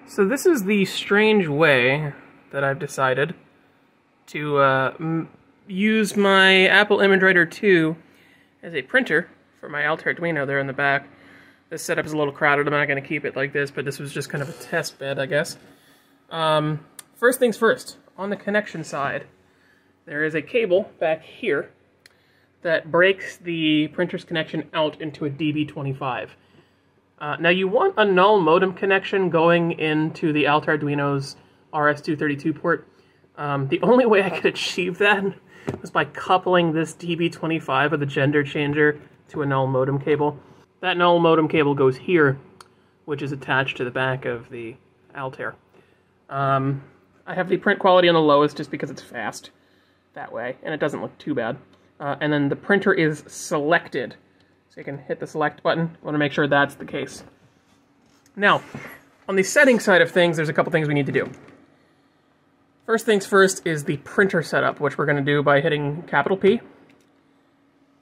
So this is the strange way that I've decided to use my Apple ImageWriter II as a printer for my Altair-Duino there in the back. This setup is a little crowded, I'm not going to keep it like this, but this was just kind of a test bed, I guess. First things first, on the connection side, there is a cable back here that breaks the printer's connection out into a DB25. Now you want a NULL modem connection going into the Altair-Duino's RS-232 port. The only way I could achieve that was by coupling this DB25 with a gender changer to a NULL modem cable. That NULL modem cable goes here, which is attached to the back of the Altair. I have the print quality on the lowest just because it's fast that way, and it doesn't look too bad. And then the printer is selected. So you can hit the select button. I want to make sure that's the case. Now, on the settings side of things, there's a couple things we need to do. First things first is the printer setup, which we're going to do by hitting capital P.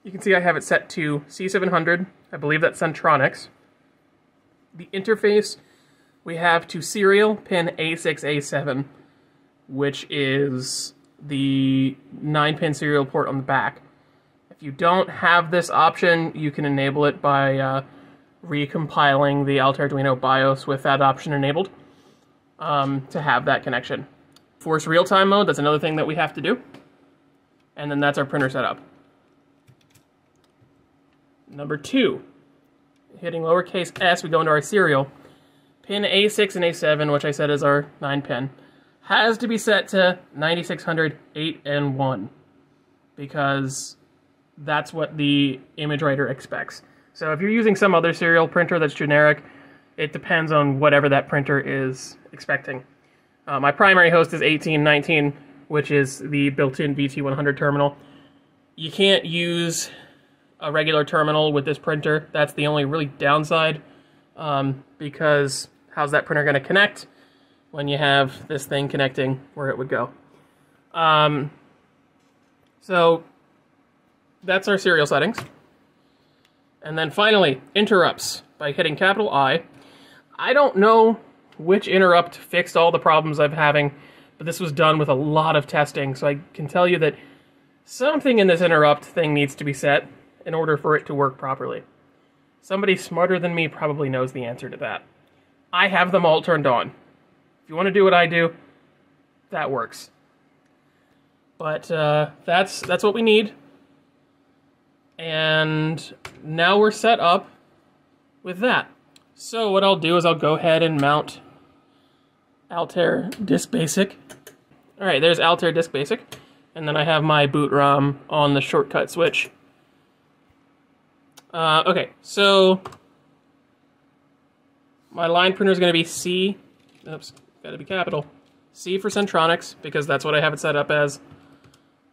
You can see I have it set to C700. I believe that's Centronics. The interface we have to serial pin A6A7, which is the 9-pin serial port on the back. If you don't have this option, you can enable it by recompiling the Altair-Duino BIOS with that option enabled to have that connection. Force real-time mode, that's another thing that we have to do. And then that's our printer setup. Number 2, hitting lowercase s, we go into our serial. Pin A6 and A7, which I said is our 9-pin, has to be set to 9600, 8, and 1, because that's what the ImageWriter expects. So if you're using some other serial printer that's generic, it depends on whatever that printer is expecting. My primary host is 1819, which is the built-in VT100 terminal. You can't use a regular terminal with this printer. That's the only really downside, because how's that printer going to connect when you have this thing connecting where it would go? So that's our serial settings. And then finally, interrupts by hitting capital I. I don't know which interrupt fixed all the problems I'm having, but this was done with a lot of testing, so I can tell you that something in this interrupt thing needs to be set in order for it to work properly. Somebody smarter than me probably knows the answer to that. I have them all turned on. If you want to do what I do, that works. But that's what we need. And now we're set up with that. So what I'll do is I'll go ahead and mount Altair Disk Basic. Alright, there's Altair Disk Basic. And then I have my boot ROM on the shortcut switch. Okay, so my line printer is going to be C. Oops, got to be capital. C for Centronics, because that's what I have it set up as.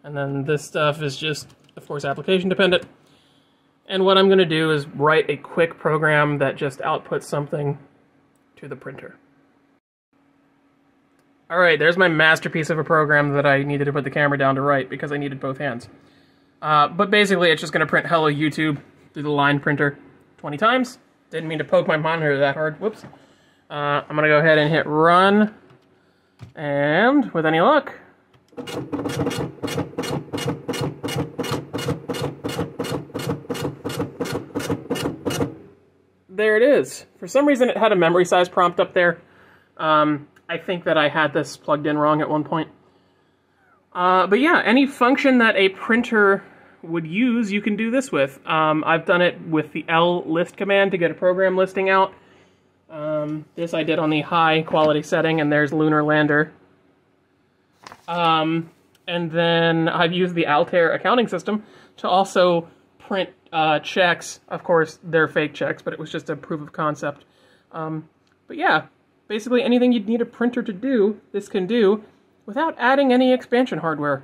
And then this stuff is just, of course, application dependent. And what I'm going to do is write a quick program that just outputs something to the printer. Alright, there's my masterpiece of a program that I needed to put the camera down to write because I needed both hands. But basically it's just going to print hello YouTube through the line printer 20 times. Didn't mean to poke my monitor that hard. Whoops. I'm going to go ahead and hit run. And with any luck, there it is. For some reason it had a memory size prompt up there. I think that I had this plugged in wrong at one point. But yeah, any function that a printer would use, you can do this with. I've done it with the L list command to get a program listing out. This I did on the high quality setting, and there's Lunar Lander. And then I've used the Altair accounting system to also print checks. Of course, they're fake checks, but it was just a proof of concept. But yeah, basically anything you'd need a printer to do, this can do, without adding any expansion hardware.